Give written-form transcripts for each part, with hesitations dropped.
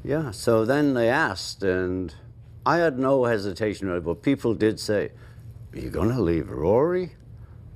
Yeah, so then they asked, and I had no hesitation, but people did say, "Are you going to leave Rory?"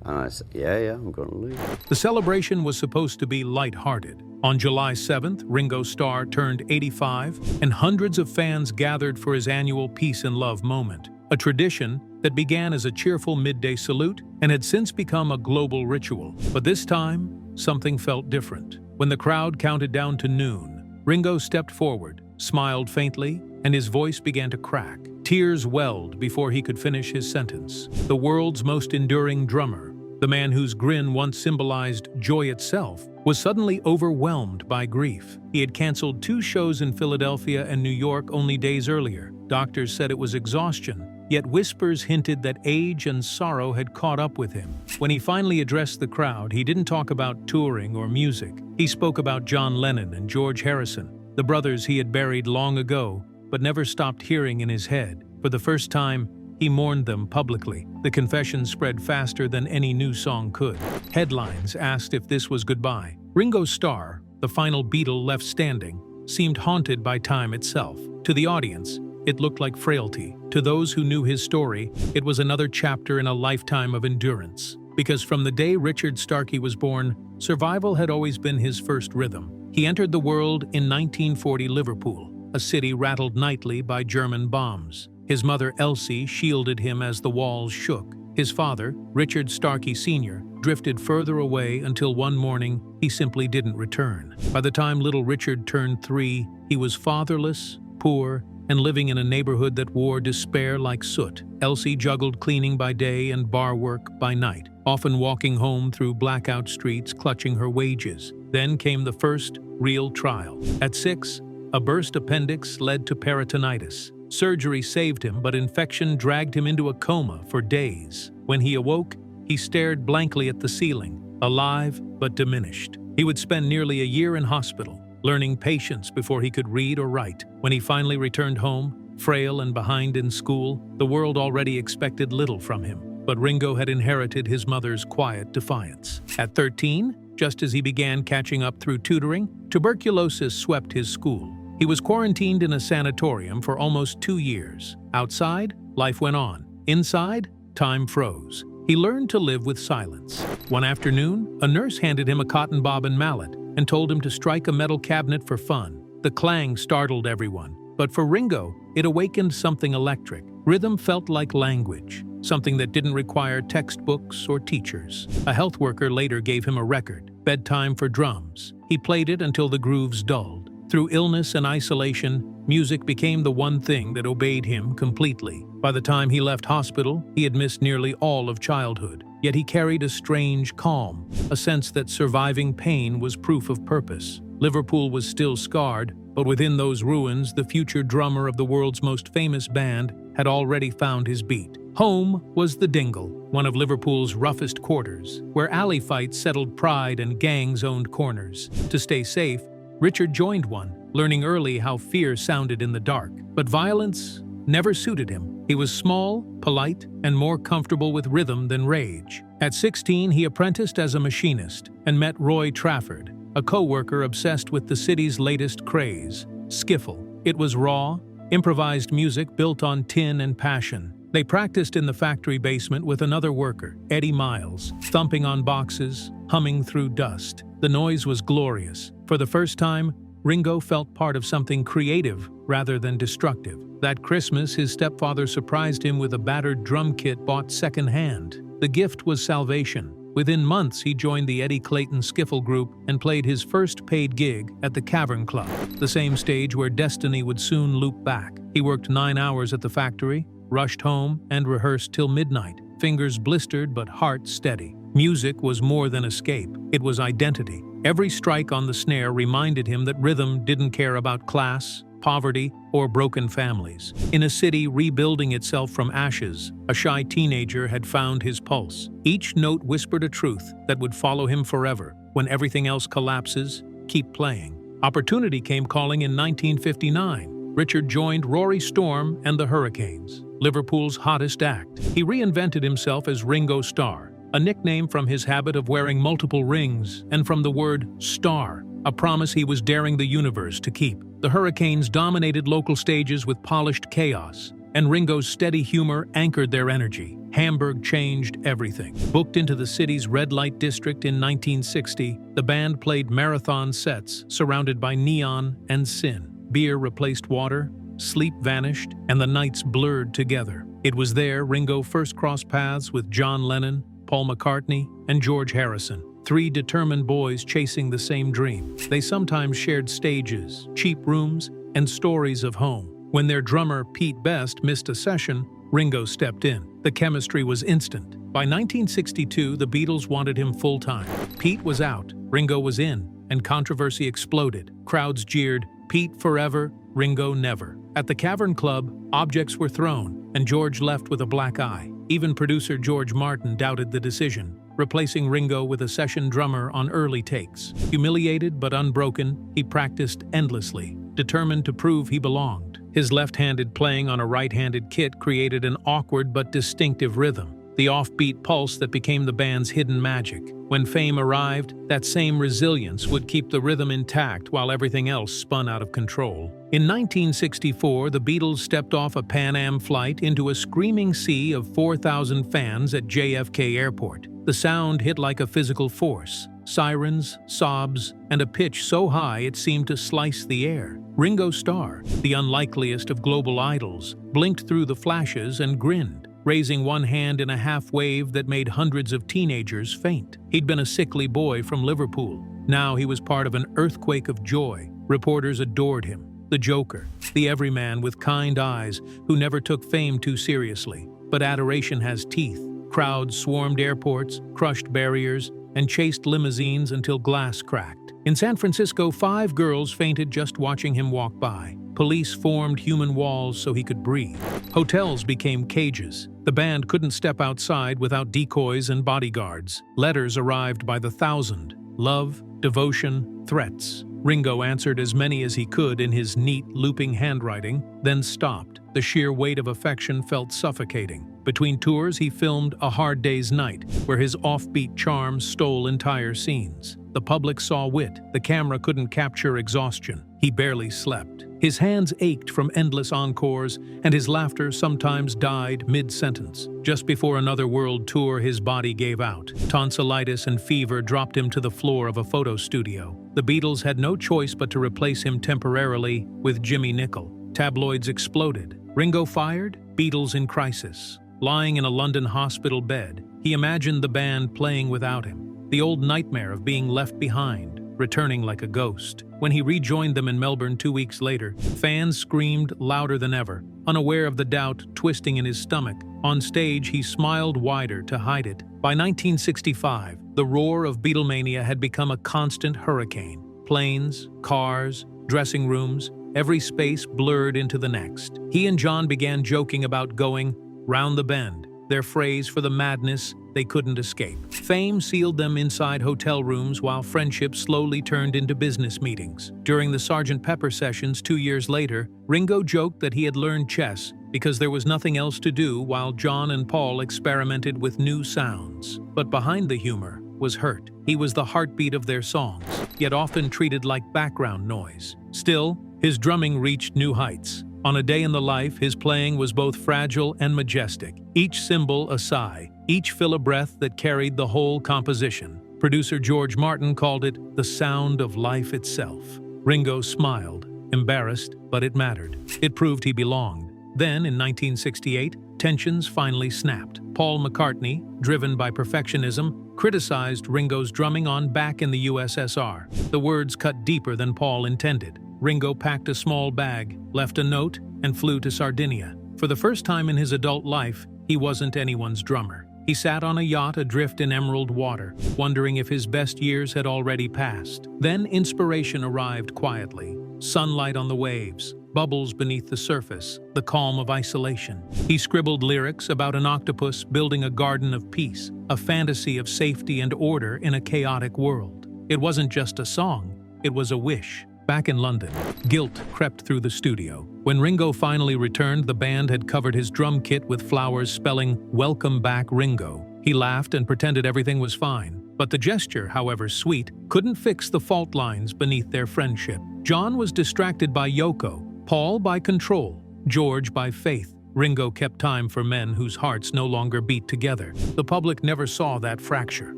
And I said, yeah, I'm going to leave. The celebration was supposed to be light-hearted. On July 7th, Ringo Starr turned 85, and hundreds of fans gathered for his annual Peace and Love moment, a tradition that began as a cheerful midday salute and had since become a global ritual. But this time, something felt different. When the crowd counted down to noon, Ringo stepped forward, smiled faintly, and his voice began to crack. Tears welled before he could finish his sentence. The world's most enduring drummer, the man whose grin once symbolized joy itself, was suddenly overwhelmed by grief. He had canceled 2 shows in Philadelphia and New York only days earlier. Doctors said it was exhaustion, yet whispers hinted that age and sorrow had caught up with him. When he finally addressed the crowd, he didn't talk about touring or music. He spoke about John Lennon and George Harrison, the brothers he had buried long ago, but never stopped hearing in his head. For the first time, he mourned them publicly. The confession spread faster than any new song could. Headlines asked if this was goodbye. Ringo Starr, the final Beatle left standing, seemed haunted by time itself. To the audience, it looked like frailty. To those who knew his story, it was another chapter in a lifetime of endurance. Because from the day Richard Starkey was born, survival had always been his first rhythm. He entered the world in 1940 Liverpool, a city rattled nightly by German bombs. His mother Elsie shielded him as the walls shook. His father, Richard Starkey Sr., drifted further away until one morning he simply didn't return. By the time little Richard turned 3, he was fatherless, poor, and living in a neighborhood that wore despair like soot. Elsie juggled cleaning by day and bar work by night, often walking home through blackout streets clutching her wages. Then came the first real trial. At 6, a burst appendix led to peritonitis. Surgery saved him, but infection dragged him into a coma for days. When he awoke, he stared blankly at the ceiling, alive but diminished. He would spend nearly a year in hospital, learning patience before he could read or write. When he finally returned home, frail and behind in school, the world already expected little from him. But Ringo had inherited his mother's quiet defiance. At 13, just as he began catching up through tutoring, tuberculosis swept his school. He was quarantined in a sanatorium for almost 2 years. Outside, life went on. Inside, time froze. He learned to live with silence. One afternoon, a nurse handed him a cotton bobbin mallet and told him to strike a metal cabinet for fun. The clang startled everyone, but for Ringo, it awakened something electric. Rhythm felt like language, something that didn't require textbooks or teachers. A health worker later gave him a record, Bedtime for Drums. He played it until the grooves dulled. Through illness and isolation, music became the one thing that obeyed him completely. By the time he left hospital, he had missed nearly all of childhood. Yet he carried a strange calm, a sense that surviving pain was proof of purpose. Liverpool was still scarred, but within those ruins, the future drummer of the world's most famous band had already found his beat. Home was the Dingle, one of Liverpool's roughest quarters, where alley fights settled pride and gangs owned corners. To stay safe, Richard joined one, learning early how fear sounded in the dark. But violence never suited him. He was small, polite, and more comfortable with rhythm than rage. At 16, he apprenticed as a machinist and met Roy Trafford, a co-worker obsessed with the city's latest craze, skiffle. It was raw, improvised music built on tin and passion. They practiced in the factory basement with another worker, Eddie Miles, thumping on boxes, humming through dust. The noise was glorious. For the first time, Ringo felt part of something creative rather than destructive. That Christmas, his stepfather surprised him with a battered drum kit bought secondhand. The gift was salvation. Within months, he joined the Eddie Clayton Skiffle Group and played his first paid gig at the Cavern Club, the same stage where destiny would soon loop back. He worked 9 hours at the factory, rushed home, and rehearsed till midnight, fingers blistered but heart steady. Music was more than escape, it was identity. Every strike on the snare reminded him that rhythm didn't care about class, poverty, or broken families. In a city rebuilding itself from ashes, a shy teenager had found his pulse. Each note whispered a truth that would follow him forever. When everything else collapses, keep playing. Opportunity came calling in 1959. Richard joined Rory Storm and the Hurricanes, Liverpool's hottest act. He reinvented himself as Ringo Starr, a nickname from his habit of wearing multiple rings and from the word star. a promise he was daring the universe to keep. The Hurricanes dominated local stages with polished chaos, and Ringo's steady humor anchored their energy. Hamburg changed everything. Booked into the city's red light district in 1960, the band played marathon sets surrounded by neon and sin. Beer replaced water, sleep vanished, and the nights blurred together. It was there Ringo first crossed paths with John Lennon, Paul McCartney, and George Harrison. Three determined boys chasing the same dream. They sometimes shared stages, cheap rooms, and stories of home. When their drummer, Pete Best, missed a session, Ringo stepped in. The chemistry was instant. By 1962, the Beatles wanted him full-time. Pete was out, Ringo was in, and controversy exploded. Crowds jeered, "Pete forever, Ringo never." At the Cavern Club, objects were thrown, and George left with a black eye. Even producer George Martin doubted the decision, replacing Ringo with a session drummer on early takes. Humiliated but unbroken, he practiced endlessly, determined to prove he belonged. His left-handed playing on a right-handed kit created an awkward but distinctive rhythm, the offbeat pulse that became the band's hidden magic. When fame arrived, that same resilience would keep the rhythm intact while everything else spun out of control. In 1964, the Beatles stepped off a Pan Am flight into a screaming sea of 4,000 fans at JFK Airport. The sound hit like a physical force. Sirens, sobs, and a pitch so high it seemed to slice the air. Ringo Starr, the unlikeliest of global idols, blinked through the flashes and grinned, raising one hand in a half-wave that made hundreds of teenagers faint. He'd been a sickly boy from Liverpool. Now he was part of an earthquake of joy. Reporters adored him. The Joker, the everyman with kind eyes who never took fame too seriously. But adoration has teeth. Crowds swarmed airports, crushed barriers, and chased limousines until glass cracked. In San Francisco, 5 girls fainted just watching him walk by. Police formed human walls so he could breathe. Hotels became cages. The band couldn't step outside without decoys and bodyguards. Letters arrived by the thousand. Love, devotion, threats. Ringo answered as many as he could in his neat, looping handwriting, then stopped. The sheer weight of affection felt suffocating. Between tours, he filmed A Hard Day's Night, where his offbeat charm stole entire scenes. The public saw wit. The camera couldn't capture exhaustion. He barely slept. His hands ached from endless encores, and his laughter sometimes died mid-sentence. Just before another world tour, his body gave out. Tonsillitis and fever dropped him to the floor of a photo studio. The Beatles had no choice but to replace him temporarily with Jimmy Nicol. Tabloids exploded. Ringo fired? Beatles in crisis. Lying in a London hospital bed, he imagined the band playing without him. The old nightmare of being left behind, returning like a ghost. When he rejoined them in Melbourne 2 weeks later, fans screamed louder than ever, unaware of the doubt twisting in his stomach. On stage, he smiled wider to hide it. By 1965, the roar of Beatlemania had become a constant hurricane. Planes, cars, dressing rooms, every space blurred into the next. He and John began joking about going round the bend, their phrase for the madness they couldn't escape. Fame sealed them inside hotel rooms while friendship slowly turned into business meetings. During the Sgt. Pepper sessions 2 years later, Ringo joked that he had learned chess because there was nothing else to do while John and Paul experimented with new sounds. But behind the humor was hurt. He was the heartbeat of their songs, yet often treated like background noise. Still, his drumming reached new heights. On A Day in the Life, his playing was both fragile and majestic, each cymbal a sigh, each fill a breath that carried the whole composition. Producer George Martin called it the sound of life itself. Ringo smiled, embarrassed, but it mattered. It proved he belonged. Then, in 1968, tensions finally snapped. Paul McCartney, driven by perfectionism, criticized Ringo's drumming on Back in the USSR. The words cut deeper than Paul intended. Ringo packed a small bag, left a note, and flew to Sardinia. For the first time in his adult life, he wasn't anyone's drummer. He sat on a yacht adrift in emerald water, wondering if his best years had already passed. Then inspiration arrived quietly. Sunlight on the waves, bubbles beneath the surface, the calm of isolation. He scribbled lyrics about an octopus building a garden of peace, a fantasy of safety and order in a chaotic world. It wasn't just a song, it was a wish. Back in London, guilt crept through the studio. When Ringo finally returned, the band had covered his drum kit with flowers spelling, "Welcome back, Ringo." He laughed and pretended everything was fine. But the gesture, however sweet, couldn't fix the fault lines beneath their friendship. John was distracted by Yoko, Paul by control, George by faith. Ringo kept time for men whose hearts no longer beat together. The public never saw that fracture.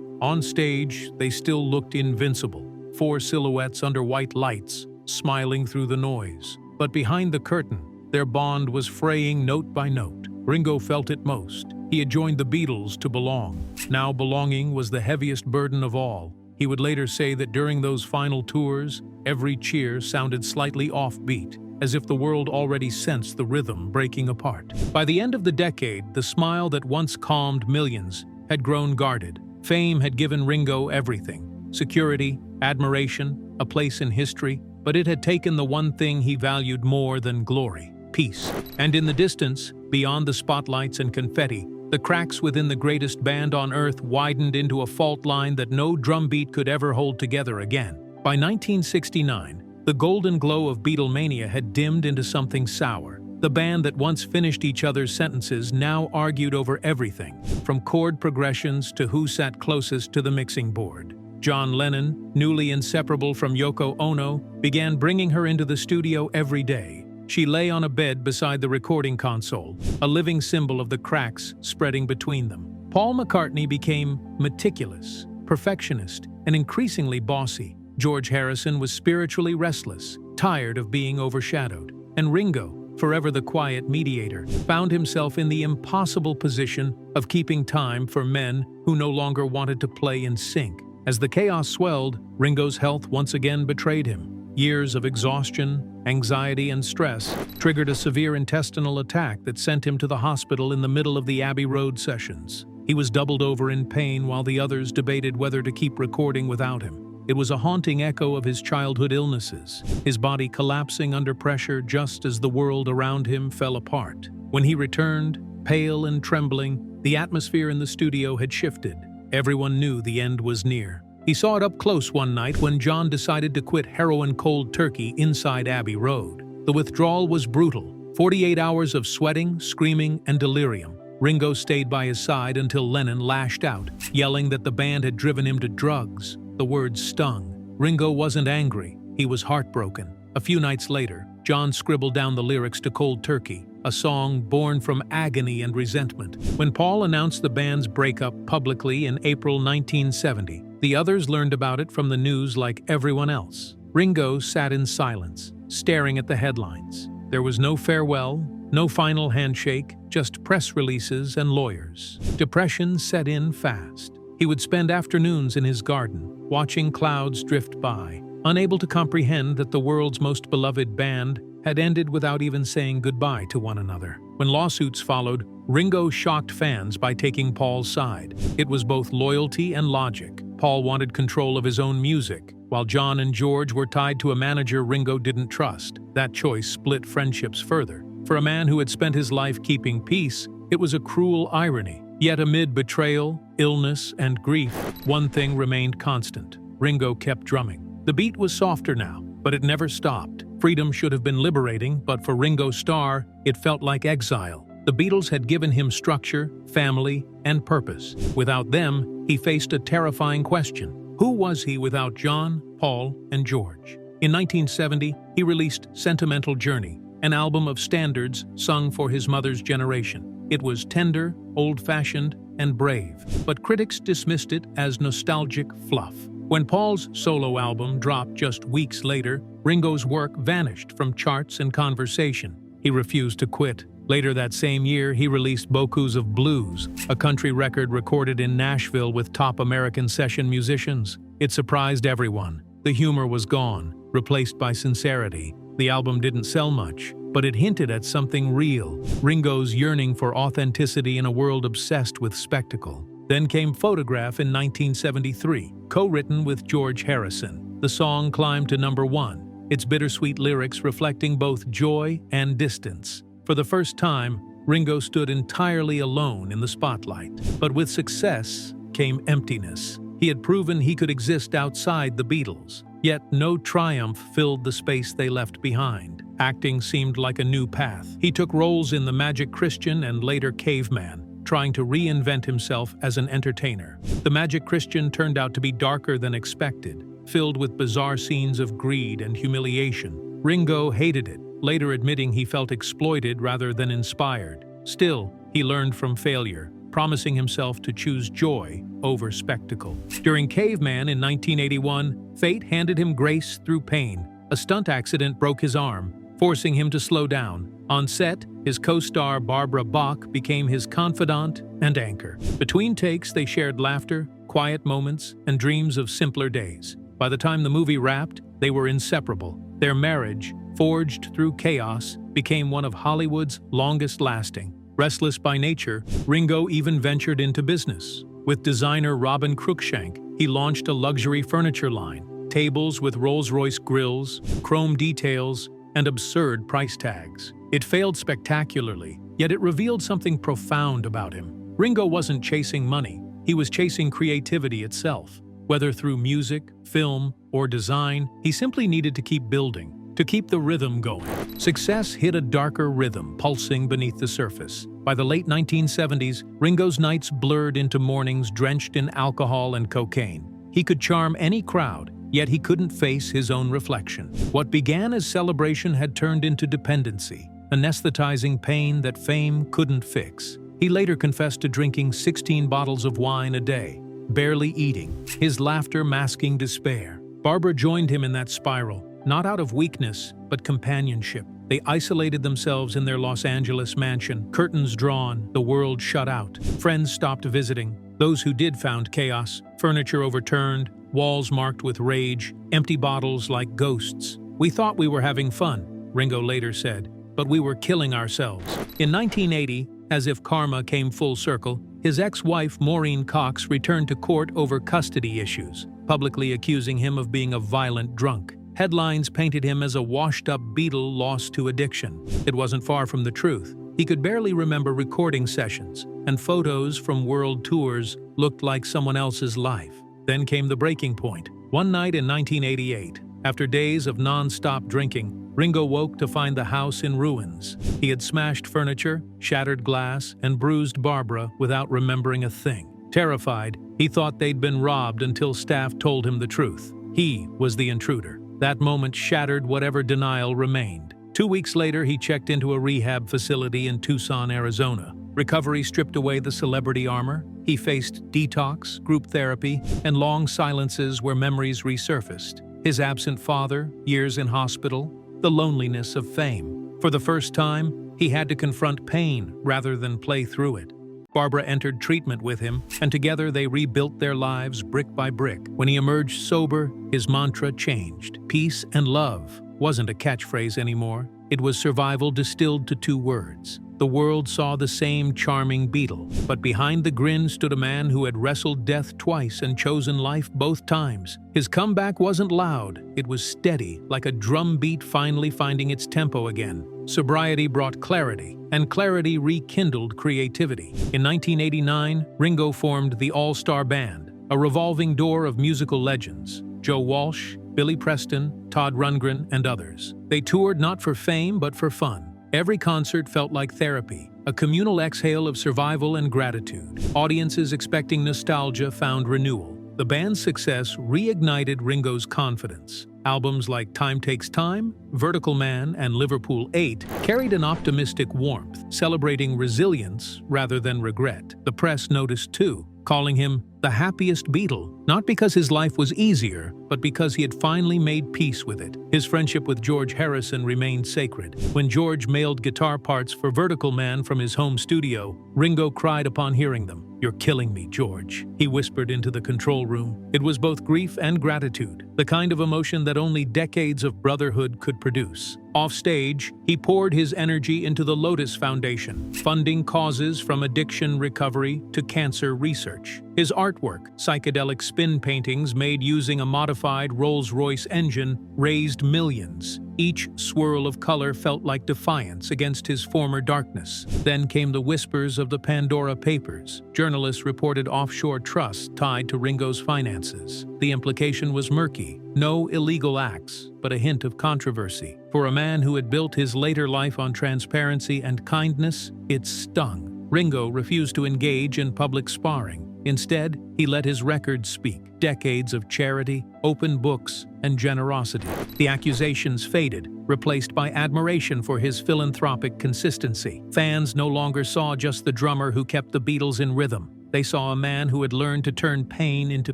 On stage, they still looked invincible, 4 silhouettes under white lights, smiling through the noise. But behind the curtain, their bond was fraying note by note. Ringo felt it most. He had joined the Beatles to belong. Now belonging was the heaviest burden of all. He would later say that during those final tours, every cheer sounded slightly offbeat, as if the world already sensed the rhythm breaking apart. By the end of the decade, the smile that once calmed millions had grown guarded. Fame had given Ringo everything: security, admiration, a place in history, but it had taken the one thing he valued more than glory: peace. And in the distance, beyond the spotlights and confetti, the cracks within the greatest band on earth widened into a fault line that no drumbeat could ever hold together again. By 1969, the golden glow of Beatlemania had dimmed into something sour. The band that once finished each other's sentences now argued over everything, from chord progressions to who sat closest to the mixing board. John Lennon, newly inseparable from Yoko Ono, began bringing her into the studio every day. She lay on a bed beside the recording console, a living symbol of the cracks spreading between them. Paul McCartney became meticulous, perfectionist, and increasingly bossy. George Harrison was spiritually restless, tired of being overshadowed. And Ringo, forever the quiet mediator, found himself in the impossible position of keeping time for men who no longer wanted to play in sync. As the chaos swelled, Ringo's health once again betrayed him. Years of exhaustion, anxiety, and stress triggered a severe intestinal attack that sent him to the hospital in the middle of the Abbey Road sessions. He was doubled over in pain while the others debated whether to keep recording without him. It was a haunting echo of his childhood illnesses, his body collapsing under pressure just as the world around him fell apart. When he returned, pale and trembling, the atmosphere in the studio had shifted. Everyone knew the end was near. He saw it up close one night when John decided to quit heroin cold turkey inside Abbey Road. The withdrawal was brutal. 48 hours of sweating, screaming, and delirium. Ringo stayed by his side until Lennon lashed out, yelling that the band had driven him to drugs. The words stung. Ringo wasn't angry. He was heartbroken. A few nights later, John scribbled down the lyrics to Cold Turkey, a song born from agony and resentment. When Paul announced the band's breakup publicly in April 1970, the others learned about it from the news like everyone else. Ringo sat in silence, staring at the headlines. There was no farewell, no final handshake, just press releases and lawyers. Depression set in fast. He would spend afternoons in his garden, watching clouds drift by, unable to comprehend that the world's most beloved band had ended without even saying goodbye to one another. When lawsuits followed, Ringo shocked fans by taking Paul's side. It was both loyalty and logic. Paul wanted control of his own music, while John and George were tied to a manager Ringo didn't trust. That choice split friendships further. For a man who had spent his life keeping peace, it was a cruel irony. Yet amid betrayal, illness, and grief, one thing remained constant. Ringo kept drumming. The beat was softer now, but it never stopped. Freedom should have been liberating, but for Ringo Starr, it felt like exile. The Beatles had given him structure, family, and purpose. Without them, he faced a terrifying question. Who was he without John, Paul, and George? In 1970, he released Sentimental Journey, an album of standards sung for his mother's generation. It was tender, old-fashioned, and brave, but critics dismissed it as nostalgic fluff. When Paul's solo album dropped just weeks later, Ringo's work vanished from charts and conversation. He refused to quit. Later that same year, he released Bokus of Blues, a country record recorded in Nashville with top American session musicians. It surprised everyone. The humor was gone, replaced by sincerity. The album didn't sell much, but it hinted at something real, Ringo's yearning for authenticity in a world obsessed with spectacle. Then came Photograph in 1973, co-written with George Harrison. The song climbed to #1, its bittersweet lyrics reflecting both joy and distance. For the first time, Ringo stood entirely alone in the spotlight. But with success came emptiness. He had proven he could exist outside the Beatles, yet no triumph filled the space they left behind. Acting seemed like a new path. He took roles in The Magic Christian and later Caveman, trying to reinvent himself as an entertainer. The Magic Christian turned out to be darker than expected, filled with bizarre scenes of greed and humiliation. Ringo hated it, later admitting he felt exploited rather than inspired. Still, he learned from failure, promising himself to choose joy over spectacle. During Caveman in 1981, fate handed him grace through pain. A stunt accident broke his arm, forcing him to slow down. On set, his co-star Barbara Bach became his confidant and anchor. Between takes, they shared laughter, quiet moments, and dreams of simpler days. By the time the movie wrapped, they were inseparable. Their marriage, forged through chaos, became one of Hollywood's longest-lasting. Restless by nature, Ringo even ventured into business. With designer Robin Cruikshank, he launched a luxury furniture line, tables with Rolls-Royce grills, chrome details, and absurd price tags. It failed spectacularly, yet it revealed something profound about him. Ringo wasn't chasing money, he was chasing creativity itself. Whether through music, film, or design, he simply needed to keep building, to keep the rhythm going. Success hit a darker rhythm, pulsing beneath the surface. By the late 1970s, Ringo's nights blurred into mornings drenched in alcohol and cocaine. He could charm any crowd, yet he couldn't face his own reflection. What began as celebration had turned into dependency, anesthetizing pain that fame couldn't fix. He later confessed to drinking 16 bottles of wine a day, barely eating, his laughter masking despair. Barbara joined him in that spiral, not out of weakness, but companionship. They isolated themselves in their Los Angeles mansion, curtains drawn, the world shut out. Friends stopped visiting. Those who did found chaos, furniture overturned, walls marked with rage, empty bottles like ghosts. "We thought we were having fun," Ringo later said, "but we were killing ourselves." In 1980, as if karma came full circle, his ex-wife Maureen Cox returned to court over custody issues, publicly accusing him of being a violent drunk. Headlines painted him as a washed-up Beatle lost to addiction. It wasn't far from the truth. He could barely remember recording sessions, and photos from world tours looked like someone else's life. Then came the breaking point. One night in 1988, after days of non-stop drinking, Ringo woke to find the house in ruins. He had smashed furniture, shattered glass, and bruised Barbara without remembering a thing. Terrified, he thought they'd been robbed until staff told him the truth. He was the intruder. That moment shattered whatever denial remained. 2 weeks later, he checked into a rehab facility in Tucson, Arizona. Recovery stripped away the celebrity armor. He faced detox, group therapy, and long silences where memories resurfaced. His absent father, years in hospital, the loneliness of fame. For the first time, he had to confront pain rather than play through it. Barbara entered treatment with him, and together they rebuilt their lives brick by brick. When he emerged sober, his mantra changed. Peace and love wasn't a catchphrase anymore. It was survival distilled to 2 words. The world saw the same charming Beatle, but behind the grin stood a man who had wrestled death twice and chosen life both times. His comeback wasn't loud, it was steady, like a drum beat finally finding its tempo again. Sobriety brought clarity, and clarity rekindled creativity. In 1989, Ringo formed the All-Star Band, a revolving door of musical legends. Joe Walsh, Billy Preston, Todd Rundgren, and others. They toured not for fame, but for fun. Every concert felt like therapy, a communal exhale of survival and gratitude. Audiences expecting nostalgia found renewal. The band's success reignited Ringo's confidence. Albums like Time Takes Time, Vertical Man, and Liverpool 8 carried an optimistic warmth, celebrating resilience rather than regret. The press noticed too, calling him the happiest Beatle, not because his life was easier, but because he had finally made peace with it. His friendship with George Harrison remained sacred. When George mailed guitar parts for Vertical Man from his home studio, Ringo cried upon hearing them. "You're killing me, George," he whispered into the control room. It was both grief and gratitude, the kind of emotion that only decades of brotherhood could produce. Offstage, he poured his energy into the Lotus Foundation, funding causes from addiction recovery to cancer research. His artwork, psychedelic spin paintings made using a modified Rolls-Royce engine, raised millions. Each swirl of color felt like defiance against his former darkness. Then came the whispers of the Pandora Papers. Journalists reported offshore trusts tied to Ringo's finances. The implication was murky. No illegal acts, but a hint of controversy. For a man who had built his later life on transparency and kindness, it stung. Ringo refused to engage in public sparring. Instead, he let his records speak. Decades of charity, open books, and generosity. The accusations faded, replaced by admiration for his philanthropic consistency. Fans no longer saw just the drummer who kept the Beatles in rhythm. They saw a man who had learned to turn pain into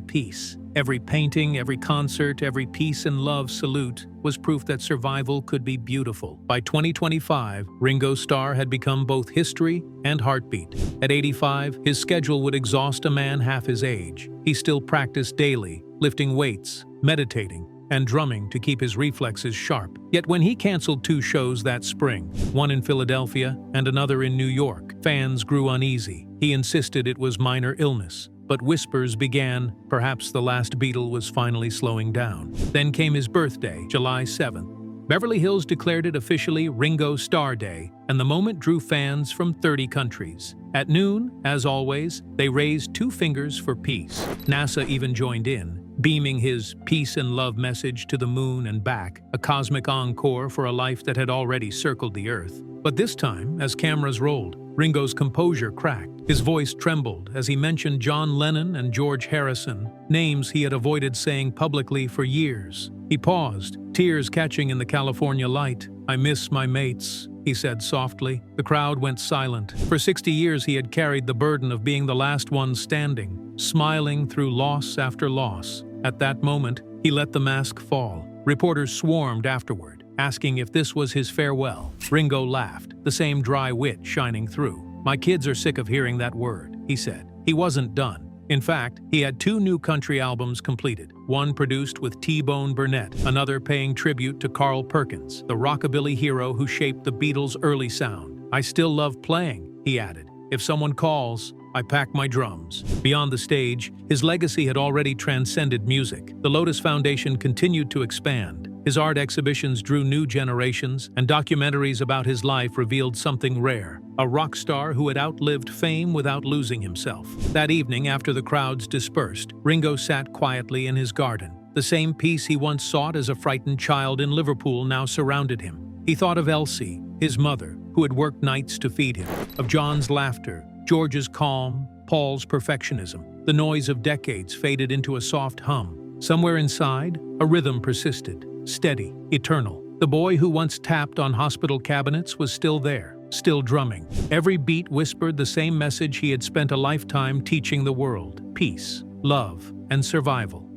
peace. Every painting, every concert, every peace and love salute was proof that survival could be beautiful. By 2025, Ringo Starr had become both history and heartbeat. At 85, his schedule would exhaust a man half his age. He still practiced daily, lifting weights, meditating, and drumming to keep his reflexes sharp. Yet when he canceled 2 shows that spring, one in Philadelphia and another in New York, fans grew uneasy. He insisted it was minor illness, but whispers began, perhaps the last Beatle was finally slowing down. Then came his birthday, July 7th. Beverly Hills declared it officially Ringo Starr Day, and the moment drew fans from 30 countries. At noon, as always, they raised 2 fingers for peace. NASA even joined in, beaming his peace and love message to the moon and back, a cosmic encore for a life that had already circled the Earth. But this time, as cameras rolled, Ringo's composure cracked. His voice trembled as he mentioned John Lennon and George Harrison, names he had avoided saying publicly for years. He paused, tears catching in the California light. "I miss my mates," he said softly. The crowd went silent. For 60 years he had carried the burden of being the last one standing, smiling through loss after loss. At that moment, he let the mask fall. Reporters swarmed afterward, asking if this was his farewell. Ringo laughed, the same dry wit shining through. "My kids are sick of hearing that word," he said. He wasn't done. In fact, he had 2 new country albums completed, one produced with T-Bone Burnett, another paying tribute to Carl Perkins, the rockabilly hero who shaped the Beatles' early sound. "I still love playing," he added. "If someone calls, I pack my drums." Beyond the stage, his legacy had already transcended music. The Lotus Foundation continued to expand. His art exhibitions drew new generations, and documentaries about his life revealed something rare: a rock star who had outlived fame without losing himself. That evening, after the crowds dispersed, Ringo sat quietly in his garden. The same peace he once sought as a frightened child in Liverpool now surrounded him. He thought of Elsie, his mother, who had worked nights to feed him, of John's laughter, George's calm, Paul's perfectionism. The noise of decades faded into a soft hum. Somewhere inside, a rhythm persisted, steady, eternal. The boy who once tapped on hospital cabinets was still there, still drumming. Every beat whispered the same message he had spent a lifetime teaching the world: peace, love, and survival.